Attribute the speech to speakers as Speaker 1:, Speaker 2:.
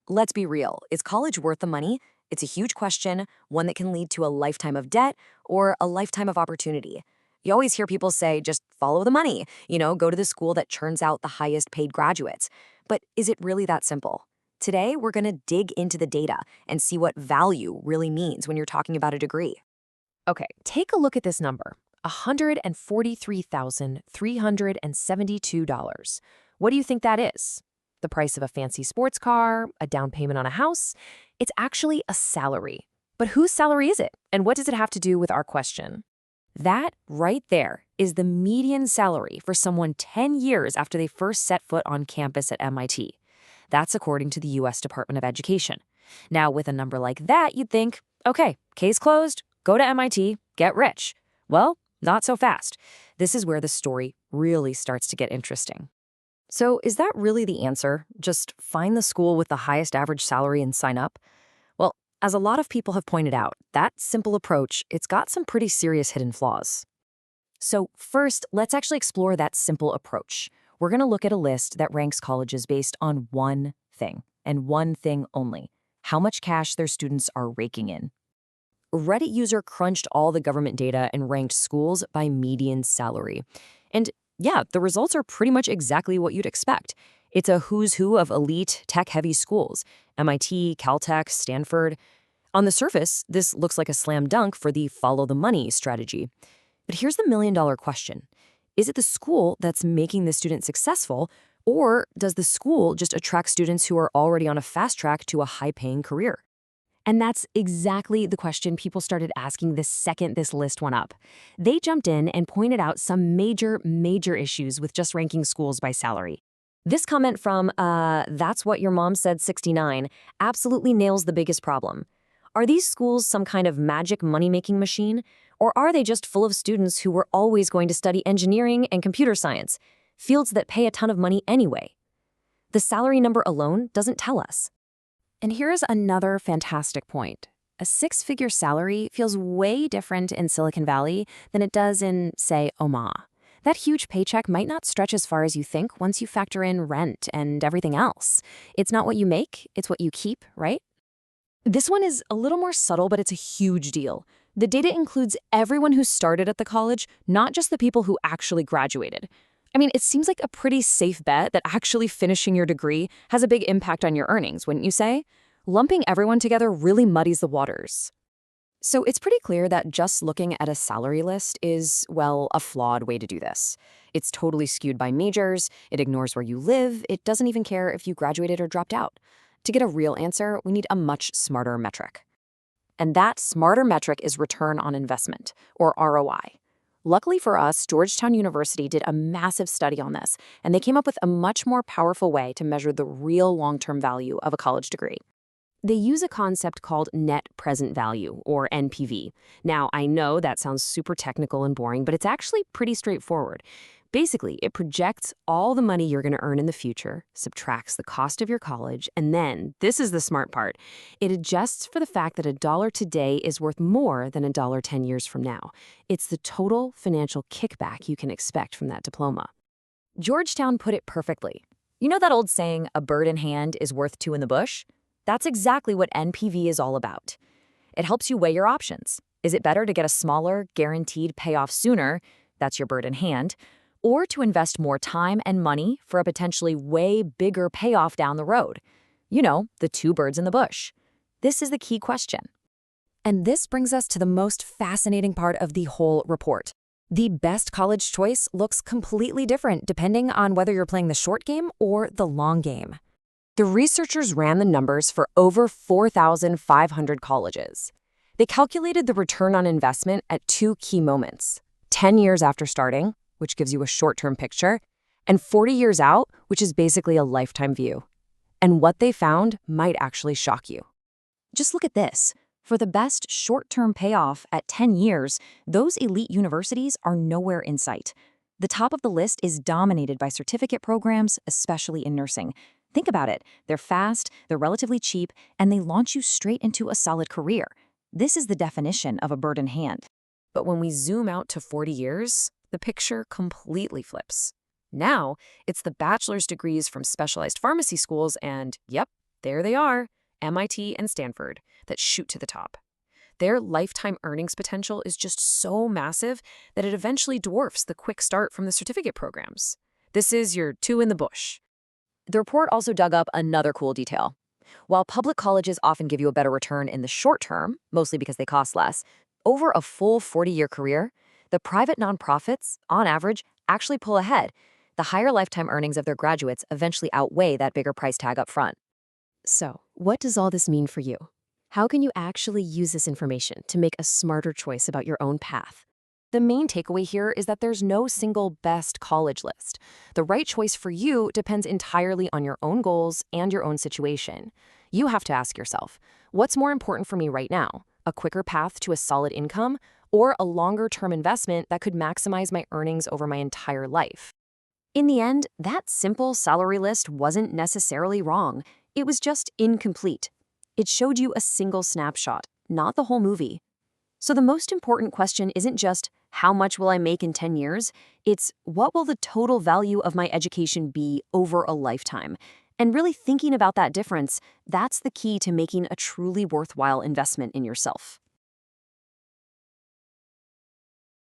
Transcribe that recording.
Speaker 1: Let's be real. Is college worth the money? It's a huge question, one that can lead to a lifetime of debt or a lifetime of opportunity. You always hear people say, just follow the money, go to the school that churns out the highest paid graduates. But is it really that simple? Today, we're going to dig into the data and see what value really means when you're talking about a degree.
Speaker 2: Okay, take a look at this number, $143,372. What do you think that is? The price of a fancy sports car, a down payment on a house? It's actually a salary. But whose salary is it? And what does it have to do with our question? That right there is the median salary for someone 10 years after they first set foot on campus at MIT. That's according to the US Department of Education. Now, with a number like that, you'd think, okay, case closed, go to MIT, get rich. Well, not so fast. This is where the story really starts to get interesting.
Speaker 1: So, is that really the answer? Just find the school with the highest average salary and sign up? Well, as a lot of people have pointed out, that simple approach, it's got some pretty serious hidden flaws. So, first, let's actually explore that simple approach. We're going to look at a list that ranks colleges based on one thing, and one thing only: how much cash their students are raking in. Reddit user crunched all the government data and ranked schools by median salary. And yeah, the results are pretty much exactly what you'd expect. It's a who's who of elite, tech-heavy schools: MIT, Caltech, Stanford. On the surface, this looks like a slam dunk for the follow the money strategy. But here's the million-dollar question. Is it the school that's making the student successful, or does the school just attract students who are already on a fast track to a high-paying career? And that's exactly the question people started asking the second this list went up. They jumped in and pointed out some major issues with just ranking schools by salary. This comment from, that's what your mom said 69, absolutely nails the biggest problem. Are these schools some kind of magic money-making machine? Or are they just full of students who were always going to study engineering and computer science, fields that pay a ton of money anyway? The salary number alone doesn't tell us.
Speaker 2: And here's another fantastic point. A six-figure salary feels way different in Silicon Valley than it does in, say, Omaha. That huge paycheck might not stretch as far as you think once you factor in rent and everything else. It's not what you make, it's what you keep, right?
Speaker 1: This one is a little more subtle, but it's a huge deal. The data includes everyone who started at the college, not just the people who actually graduated. I mean, it seems like a pretty safe bet that actually finishing your degree has a big impact on your earnings, wouldn't you say? Lumping everyone together really muddies the waters. So it's pretty clear that just looking at a salary list is, well, a flawed way to do this. It's totally skewed by majors, it ignores where you live, it doesn't even care if you graduated or dropped out. To get a real answer, we need a much smarter metric. And that smarter metric is return on investment, or ROI. Luckily for us, Georgetown University did a massive study on this, and they came up with a much more powerful way to measure the real long-term value of a college degree. They use a concept called net present value, or NPV. Now, I know that sounds super technical and boring, but it's actually pretty straightforward. Basically, it projects all the money you're going to earn in the future, subtracts the cost of your college, and then, this is the smart part, it adjusts for the fact that a dollar today is worth more than a dollar 10 years from now. It's the total financial kickback you can expect from that diploma. Georgetown put it perfectly. You know that old saying, a bird in hand is worth two in the bush? That's exactly what NPV is all about. It helps you weigh your options. Is it better to get a smaller, guaranteed payoff sooner? That's your bird in hand. Or to invest more time and money for a potentially way bigger payoff down the road? You know, the two birds in the bush. This is the key question. And this brings us to the most fascinating part of the whole report. The best college choice looks completely different depending on whether you're playing the short game or the long game. The researchers ran the numbers for over 4,500 colleges. They calculated the return on investment at two key moments: 10 years after starting, which gives you a short-term picture, and 40 years out, which is basically a lifetime view. And what they found might actually shock you. Just look at this. For the best short-term payoff at 10 years, those elite universities are nowhere in sight. The top of the list is dominated by certificate programs, especially in nursing. Think about it. They're fast, they're relatively cheap, and they launch you straight into a solid career. This is the definition of a bird in hand. But when we zoom out to 40 years, the picture completely flips. Now, it's the bachelor's degrees from specialized pharmacy schools and, yep, There they are, MIT and Stanford, that shoot to the top. Their lifetime earnings potential is just so massive that it eventually dwarfs the quick start from the certificate programs. This is your two in the bush.
Speaker 2: The report also dug up another cool detail. While public colleges often give you a better return in the short term, mostly because they cost less, over a full 40-year career, the private nonprofits, on average, actually pull ahead. The higher lifetime earnings of their graduates eventually outweigh that bigger price tag up front.
Speaker 3: So, what does all this mean for you? How can you actually use this information to make a smarter choice about your own path?
Speaker 2: The main takeaway here is that there's no single best college list. The right choice for you depends entirely on your own goals and your own situation. You have to ask yourself, what's more important for me right now? A quicker path to a solid income or a longer-term investment that could maximize my earnings over my entire life?
Speaker 1: In the end, that simple salary list wasn't necessarily wrong. It was just incomplete. It showed you a single snapshot, not the whole movie. So the most important question isn't just, how much will I make in 10 years? It's, what will the total value of my education be over a lifetime? And really thinking about that difference, that's the key to making a truly worthwhile investment in yourself.